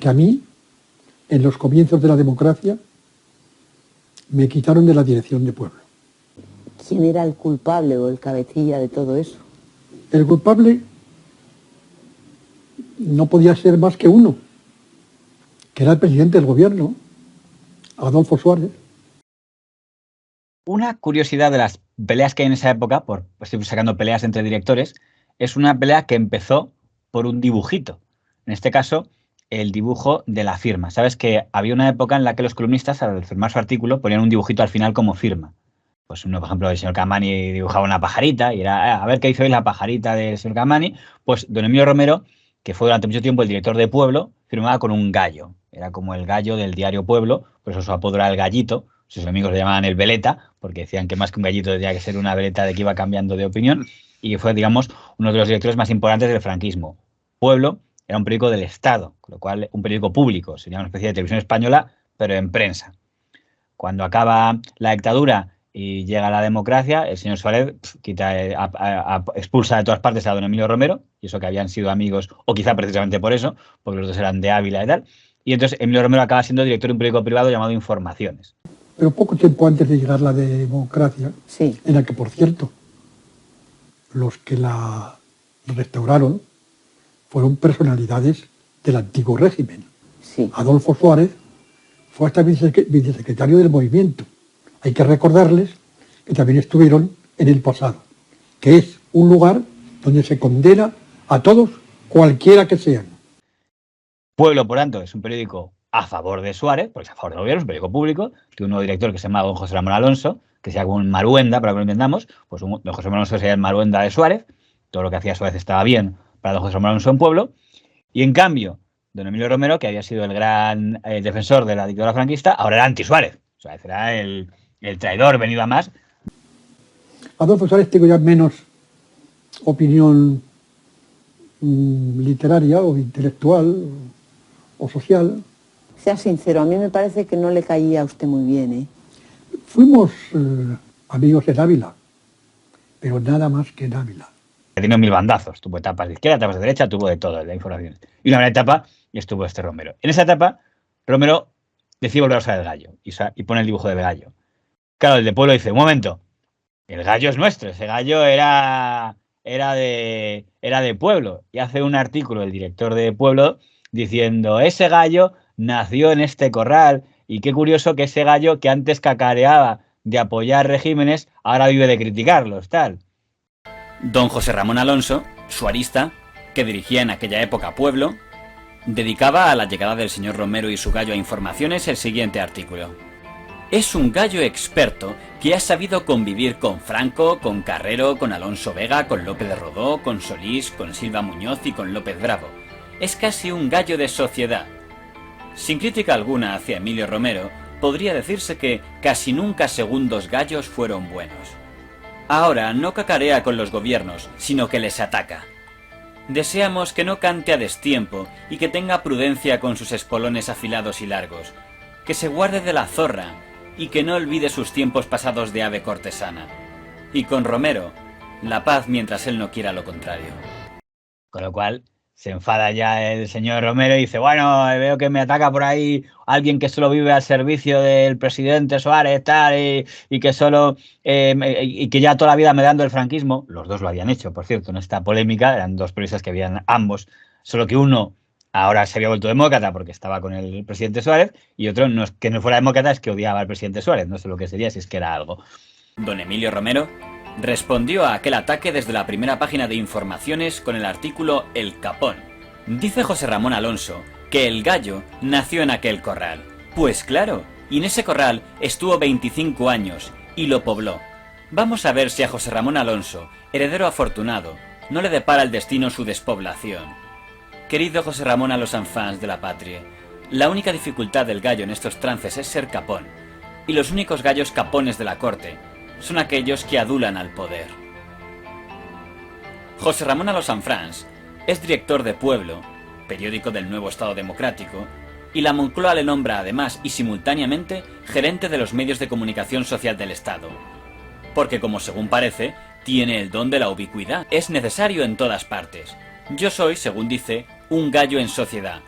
porque a mí, en los comienzos de la democracia, me quitaron de la dirección de pueblo. ¿Quién era el culpable o el cabecilla de todo eso? El culpable no podía ser más que uno, que era el presidente del gobierno, Adolfo Suárez. Una curiosidad de las peleas que hay en esa época, estoy sacando peleas entre directores, es una pelea que empezó por un dibujito. En este caso, el dibujo de la firma. Sabes que había una época en la que los columnistas, al firmar su artículo, ponían un dibujito al final como firma. Pues uno, por ejemplo, el señor Capmany dibujaba una pajarita y era, a ver qué hizo hoy la pajarita del señor Capmany. Pues don Emilio Romero, que fue durante mucho tiempo el director de Pueblo, firmaba con un gallo. Era como el gallo del diario Pueblo, por eso su apodo era el Gallito. Sus amigos le llamaban el Veleta, porque decían que más que un gallito tenía que ser una veleta de que iba cambiando de opinión. Y fue, digamos, uno de los directores más importantes del franquismo. Pueblo era un periódico del Estado, con lo cual un periódico público, sería una especie de televisión española, pero en prensa. Cuando acaba la dictadura y llega la democracia, el señor Suárez expulsa de todas partes a don Emilio Romero, y eso que habían sido amigos, o quizá precisamente por eso, porque los dos eran de Ávila y tal, y entonces Emilio Romero acaba siendo director de un periódico privado llamado Informaciones. Pero poco tiempo antes de llegar la democracia, sí, en la que, por cierto, los que la restauraron fueron personalidades del antiguo régimen. sí. Adolfo Suárez fue hasta vicesecretario del movimiento. Hay que recordarles que también estuvieron en el pasado, que es un lugar donde se condena a todos, cualquiera que sean. Pueblo, por tanto, es un periódico a favor de Suárez, porque es a favor del gobierno, es un periódico público, tiene un nuevo director que se llama don José Ramón Alonso, que sea como un Maruenda, para que lo entendamos, pues don José Ramón Alonso sería el Maruenda de Suárez, todo lo que hacía Suárez estaba bien para don José Ramón Alonso en Pueblo, y en cambio, don Emilio Romero, que había sido el gran defensor de la dictadura franquista, ahora era anti-Suárez. Suárez era el traidor venido a más. Adolfo Suárez tengo ya menos opinión literaria o intelectual o social. Sea sincero, a mí me parece que no le caía a usted muy bien, ¿eh? Fuimos amigos en Ávila, pero nada más que en Ávila. Tiene 1000 bandazos, tuvo etapas de izquierda, etapas de derecha, tuvo de todo, de información. Y una buena etapa, y estuvo este Romero. En esa etapa, Romero decide volver a usar el gallo, y pone el dibujo del gallo. Claro, el de Pueblo dice, un momento, el gallo es nuestro, ese gallo era de Pueblo. Y hace un artículo el director de Pueblo diciendo, ese gallo nació en este corral, y qué curioso que ese gallo que antes cacareaba de apoyar regímenes, ahora vive de criticarlos, tal. Don José Ramón Alonso, suarista, que dirigía en aquella época Pueblo, dedicaba a la llegada del señor Romero y su gallo a Informaciones el siguiente artículo. Es un gallo experto que ha sabido convivir con Franco, con Carrero, con Alonso Vega, con López de Rodó, con Solís, con Silva Muñoz y con López Bravo. Es casi un gallo de sociedad. Sin crítica alguna hacia Emilio Romero, podría decirse que casi nunca segundos gallos fueron buenos. Ahora no cacarea con los gobiernos, sino que les ataca. Deseamos que no cante a destiempo y que tenga prudencia con sus espolones afilados y largos, que se guarde de la zorra y que no olvide sus tiempos pasados de ave cortesana. Y con Romero, la paz mientras él no quiera lo contrario. Con lo cual, se enfada ya el señor Romero y dice, bueno, veo que me ataca por ahí alguien que solo vive al servicio del presidente Suárez, tal, y que solo, y que ya toda la vida me dando el franquismo. Los dos lo habían hecho, por cierto, en esta polémica, eran dos periodistas que habían ambos, solo que uno ahora se había vuelto demócrata porque estaba con el presidente Suárez, y otro no es que no fuera demócrata, es que odiaba al presidente Suárez, no sé lo que sería, si es que era algo. Don Emilio Romero respondió a aquel ataque desde la primera página de Informaciones con el artículo El Capón. Dice José Ramón Alonso que el gallo nació en aquel corral. Pues claro, y en ese corral estuvo 25 años y lo pobló. Vamos a ver si a José Ramón Alonso, heredero afortunado, no le depara el destino su despoblación. Querido José Ramón a los enfants de la patria, la única dificultad del gallo en estos trances es ser capón, y los únicos gallos capones de la corte son aquellos que adulan al poder. José Ramón a los enfants es director de Pueblo, periódico del nuevo Estado Democrático, y la Moncloa le nombra además y simultáneamente gerente de los medios de comunicación social del Estado. Porque como según parece, tiene el don de la ubicuidad, es necesario en todas partes. Yo soy, según dice, un gallo en sociedad.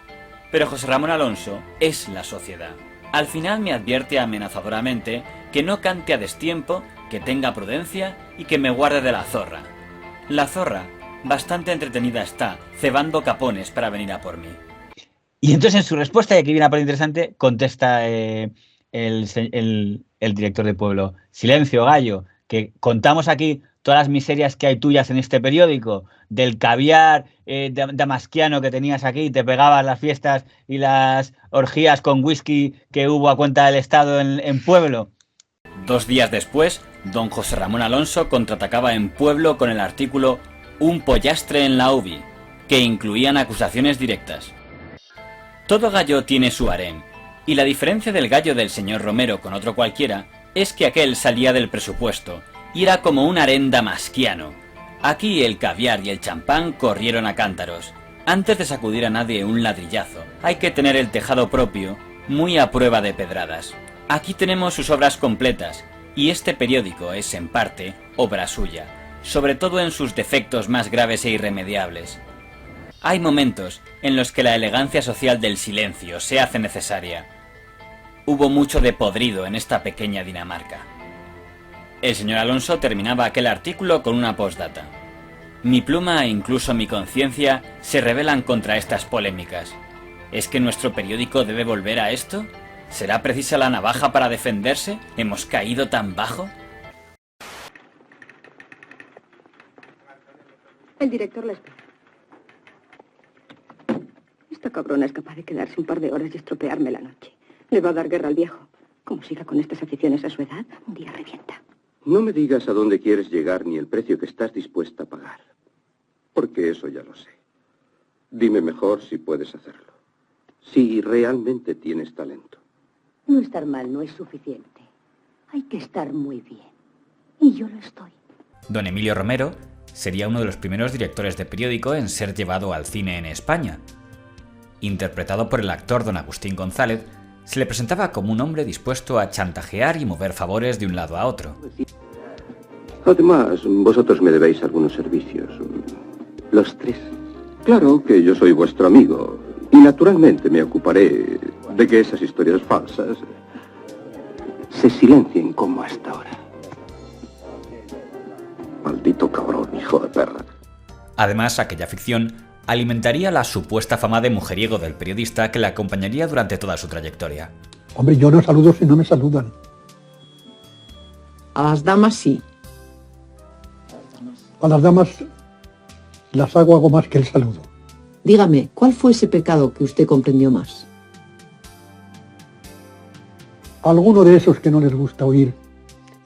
Pero José Ramón Alonso es la sociedad. Al final me advierte amenazadoramente que no cante a destiempo, que tenga prudencia y que me guarde de la zorra. La zorra, bastante entretenida está, cebando capones para venir a por mí. Y entonces en su respuesta, y aquí viene una parte interesante, contesta el director de pueblo: silencio, gallo, que contamos aquí todas las miserias que hay tuyas en este periódico, del caviar damasquiano que tenías aquí, te pegabas las fiestas y las orgías con whisky que hubo a cuenta del Estado en Pueblo. 2 días después, don José Ramón Alonso contraatacaba en Pueblo con el artículo Un pollastre en la UBI, que incluían acusaciones directas. Todo gallo tiene su harén, y la diferencia del gallo del señor Romero con otro cualquiera es que aquel salía del presupuesto, y era como un harén damasquiano. Aquí el caviar y el champán corrieron a cántaros. Antes de sacudir a nadie un ladrillazo, hay que tener el tejado propio, muy a prueba de pedradas. Aquí tenemos sus obras completas, y este periódico es, en parte, obra suya, sobre todo en sus defectos más graves e irremediables. Hay momentos en los que la elegancia social del silencio se hace necesaria. Hubo mucho de podrido en esta pequeña Dinamarca. El señor Alonso terminaba aquel artículo con una postdata. Mi pluma e incluso mi conciencia se rebelan contra estas polémicas. ¿Es que nuestro periódico debe volver a esto? ¿Será precisa la navaja para defenderse? ¿Hemos caído tan bajo? El director la espera. Esta cabrona es capaz de quedarse un par de horas y estropearme la noche. Le va a dar guerra al viejo. Como siga con estas aficiones a su edad, un día revienta. No me digas a dónde quieres llegar ni el precio que estás dispuesta a pagar. Porque eso ya lo sé. Dime mejor si puedes hacerlo. Si realmente tienes talento. No estar mal no es suficiente. Hay que estar muy bien. Y yo lo estoy. Don Emilio Romero sería uno de los primeros directores de periódico en ser llevado al cine en España. Interpretado por el actor don Agustín González, se le presentaba como un hombre dispuesto a chantajear y mover favores de un lado a otro. Además, vosotros me debéis algunos servicios. Los 3. Claro que yo soy vuestro amigo. Y naturalmente me ocuparé de que esas historias falsas se silencien como hasta ahora. Maldito cabrón, hijo de perra. Además, aquella ficción alimentaría la supuesta fama de mujeriego del periodista que le acompañaría durante toda su trayectoria. Hombre, yo no saludo si no me saludan. A las damas sí. A las damas las hago algo más que el saludo. Dígame, ¿cuál fue ese pecado que usted comprendió más? Alguno de esos que no les gusta oír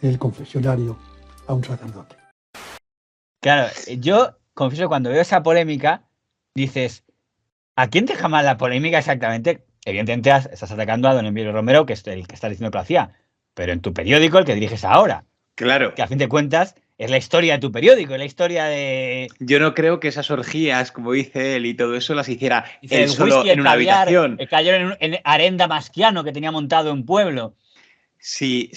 en el confesionario a un sacerdote. Claro, yo confieso, cuando veo esa polémica, dices, ¿a quién te mal la polémica exactamente? Evidentemente estás atacando a don Emilio Romero, que es el que está diciendo que lo hacía, pero en tu periódico, el que diriges ahora. Claro. Que a fin de cuentas es la historia de tu periódico, es la historia de... Yo no creo que esas orgías, como dice él, y todo eso las hiciera Dice, él solo whisky, en una caviar, habitación. El caviar en harén damasquiano que tenía montado en Pueblo. Si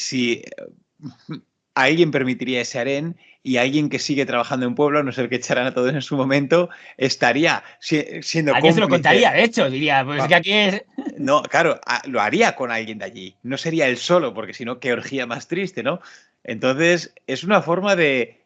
alguien permitiría ese harén y alguien que sigue trabajando en Pueblo, a no ser que echaran a todos en su momento, estaría siendo Alguien se lo cómplice. contaría, de hecho, diría, pues es que aquí es... No, claro, lo haría con alguien de allí. No sería él solo, porque si no, qué orgía más triste, ¿no? Entonces, es una forma de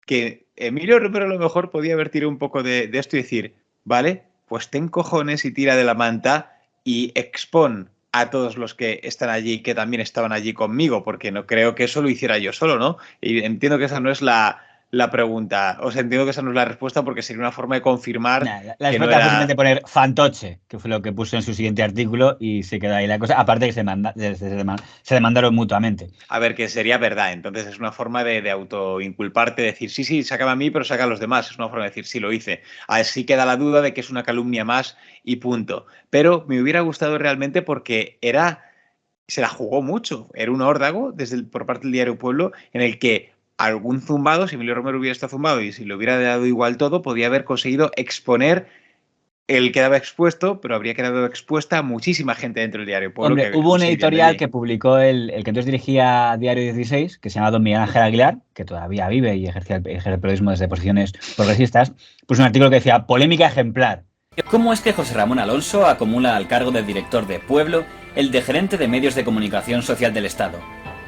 que Emilio Romero a lo mejor podía haber tirado un poco de esto y decir, vale, pues ten cojones y tira de la manta y expon a todos los que están allí, que también estaban allí conmigo, porque no creo que eso lo hiciera yo solo, ¿no? Y entiendo que esa no es la pregunta, o sea, entiendo que esa no es la respuesta, porque sería una forma de confirmar La que respuesta no fue era... simplemente poner fantoche, que fue lo que puso en su siguiente artículo, y se queda ahí la cosa, aparte que se demandaron mutuamente. A ver, que sería verdad, entonces es una forma de autoinculparte, de decir, sí, sácame a mí, pero saca a los demás, es una forma de decir, sí, lo hice. Así queda la duda de que es una calumnia más y punto. Pero me hubiera gustado realmente porque se la jugó mucho, era un órdago por parte del Diario Pueblo en el que algún zumbado, si Emilio Romero hubiera estado zumbado y si le hubiera dado igual todo, podía haber conseguido exponer. Él quedaba expuesto, pero habría quedado expuesta a muchísima gente dentro del Diario Pueblo. Hombre, hubo un editorial que publicó el que entonces dirigía Diario 16, que se llama don Miguel Ángel Aguilar, que todavía vive y ejerce el periodismo desde posiciones progresistas, puso un artículo que decía polémica ejemplar. ¿Cómo es que José Ramón Alonso acumula al cargo de director de Pueblo el de gerente de medios de comunicación social del Estado?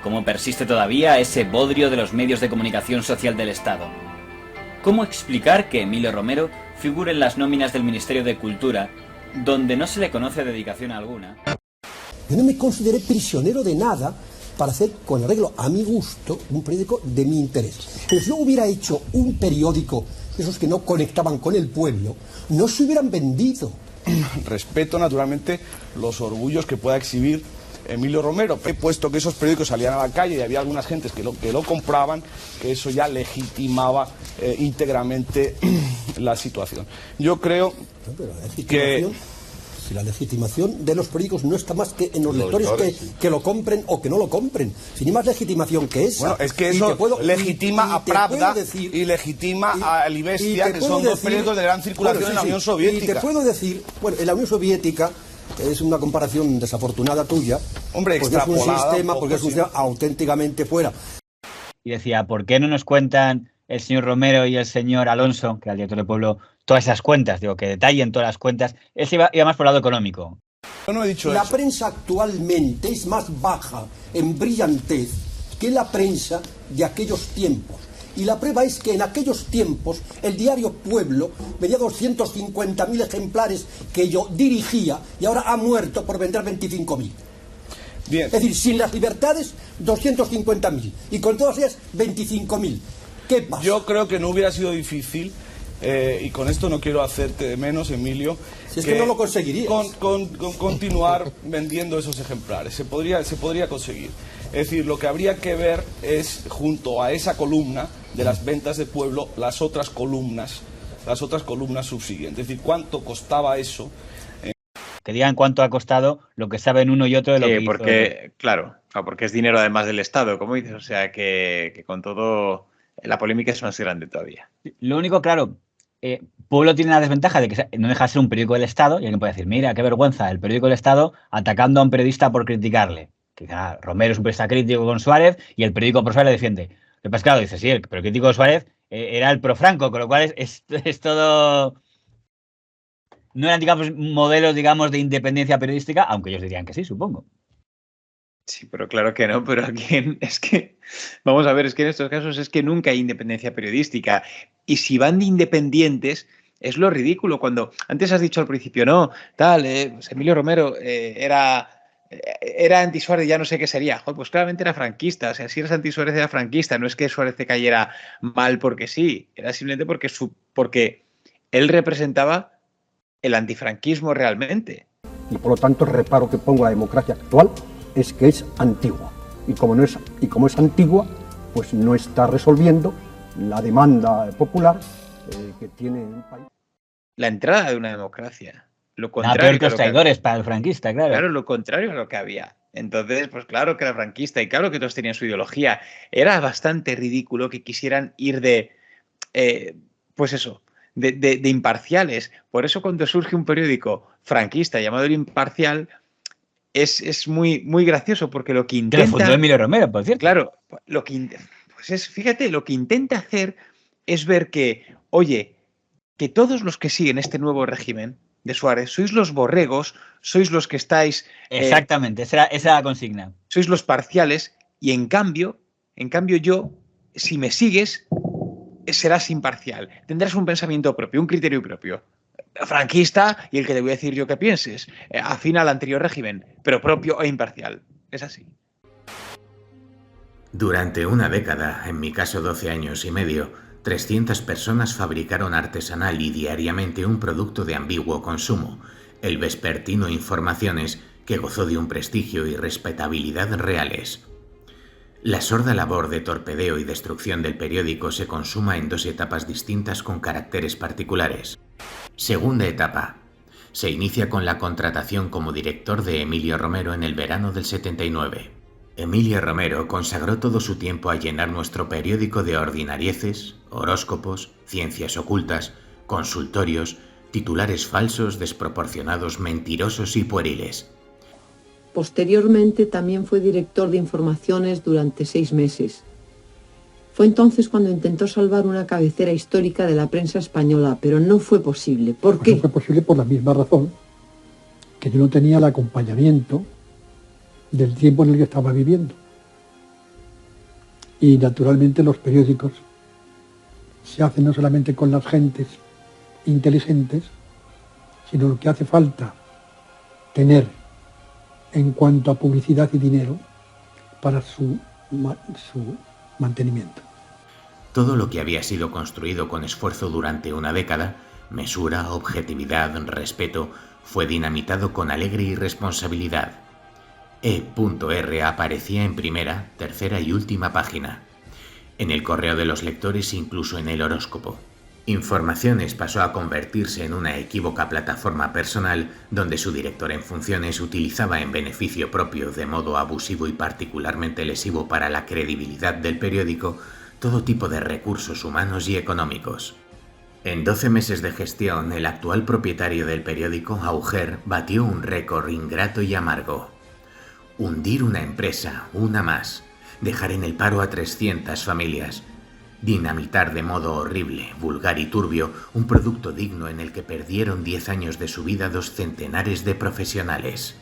¿Cómo persiste todavía ese bodrio de los medios de comunicación social del Estado? ¿Cómo explicar que Emilio Romero figure en las nóminas del Ministerio de Cultura, donde no se le conoce dedicación alguna? Yo no me consideré prisionero de nada para hacer, con arreglo a mi gusto, un periódico de mi interés. Pero si yo hubiera hecho un periódico, esos que no conectaban con el pueblo, no se hubieran vendido. Respeto, naturalmente, los orgullos que pueda exhibir Emilio Romero, puesto que esos periódicos salían a la calle y había algunas gentes que lo compraban, que eso ya legitimaba íntegramente la situación. Yo creo que... Si la legitimación de los periódicos no está más que en los lectores que lo compren o que no lo compren. Si ni más legitimación que esa. Bueno, es que eso legitima a Pravda y legitima a Libestia, que son dos periódicos de gran circulación en la Unión Soviética. Y te puedo decir, bueno, en la Unión Soviética, es una comparación desafortunada tuya, hombre, porque es un sistema, porque es un sistema auténticamente fuera. Y decía, ¿por qué no nos cuentan el señor Romero y el señor Alonso, que era el director del Pueblo, todas esas cuentas? Digo, que detallen todas las cuentas. Él se iba más por el lado económico. Yo no he dicho la eso. Prensa actualmente es más baja en brillantez que la prensa de aquellos tiempos. Y la prueba es que en aquellos tiempos el diario Pueblo vendía 250.000 ejemplares que yo dirigía y ahora ha muerto por vender 25.000. Bien. Es decir, sin las libertades, 250.000. Y con todas ellas, 25.000. ¿Qué pasa? Yo creo que no hubiera sido difícil, y con esto no quiero hacerte de menos, Emilio, si es que no lo conseguirías. Con continuar vendiendo esos ejemplares. Se podría conseguir. Es decir, lo que habría que ver es, junto a esa columna de las ventas de Pueblo, las otras columnas subsiguientes. Es decir, cuánto costaba eso. Que digan cuánto ha costado lo que saben uno y otro de lo que porque, hizo. Claro, porque es dinero además del Estado, como dices. O sea, que con todo, la polémica es más grande todavía. Lo único, claro, Pueblo tiene la desventaja de que no deja de ser un periódico del Estado, y alguien puede decir, mira, qué vergüenza, el periódico del Estado atacando a un periodista por criticarle. Que Romero es un periodista crítico con Suárez y el periódico pro Suárez le defiende. Lo que pasa es que, claro, dice, sí, el crítico de Suárez era el pro Franco, con lo cual es todo... No eran, digamos, modelos, digamos, de independencia periodística, aunque ellos dirían que sí, supongo. Sí, pero claro que no, pero aquí es que, vamos a ver, es que en estos casos es que nunca hay independencia periodística. Y si van de independientes, es lo ridículo. Cuando antes has dicho al principio, no, tal, pues Emilio Romero era anti-Suárez, ya no sé qué sería. Joder, pues claramente era franquista. O sea, si eres anti-Suárez era franquista. No es que Suárez te cayera mal porque sí, era simplemente porque él representaba el antifranquismo realmente. Y por lo tanto el reparo que pongo a la democracia actual es que es antigua. Y como es antigua, pues no está resolviendo la demanda popular que tiene un país. La entrada de una democracia. Lo contrario. Peor que los traidores para el franquista, claro. Claro, lo contrario a lo que había. Entonces, pues claro que era franquista y claro que todos tenían su ideología. Era bastante ridículo que quisieran ir de imparciales. Por eso cuando surge un periódico franquista llamado El Imparcial, es muy, muy gracioso porque lo que intenta... Que lo fundó Emilio Romero, por cierto. Claro, fíjate, lo que intenta hacer es ver que, oye, que todos los que siguen este nuevo régimen de Suárez sois los borregos, sois los que estáis... Exactamente, esa era la consigna. Sois los parciales y en cambio yo, si me sigues, serás imparcial. Tendrás un pensamiento propio, un criterio propio. Franquista y el que te voy a decir yo que pienses. Afín al anterior régimen, pero propio e imparcial. Es así. Durante una década, en mi caso 12 años y medio, 300 personas fabricaron artesanal y diariamente un producto de ambiguo consumo, el vespertino Informaciones, que gozó de un prestigio y respetabilidad reales. La sorda labor de torpedeo y destrucción del periódico se consuma en dos etapas distintas con caracteres particulares. Segunda etapa. Se inicia con la contratación como director de Emilio Romero en el verano del 79. Emilio Romero consagró todo su tiempo a llenar nuestro periódico de ordinarieces, horóscopos, ciencias ocultas, consultorios, titulares falsos, desproporcionados, mentirosos y pueriles. Posteriormente también fue director de Informaciones durante 6 meses. Fue entonces cuando intentó salvar una cabecera histórica de la prensa española, pero no fue posible. ¿Por qué? No fue posible por la misma razón, que yo no tenía el acompañamiento del tiempo en el que estaba viviendo. Y naturalmente los periódicos se hacen no solamente con las gentes inteligentes, sino lo que hace falta tener en cuanto a publicidad y dinero para su mantenimiento. Todo lo que había sido construido con esfuerzo durante una década, mesura, objetividad, respeto, fue dinamitado con alegre irresponsabilidad. E.R. aparecía en primera, tercera y última página. En el correo de los lectores, incluso en el horóscopo. Informaciones pasó a convertirse en una equívoca plataforma personal donde su director en funciones utilizaba en beneficio propio, de modo abusivo y particularmente lesivo para la credibilidad del periódico, todo tipo de recursos humanos y económicos. En 12 meses de gestión, el actual propietario del periódico, Auger, batió un récord ingrato y amargo. Hundir una empresa, una más, dejar en el paro a 300 familias, dinamitar de modo horrible, vulgar y turbio un producto digno en el que perdieron 10 años de su vida 2 centenares de profesionales.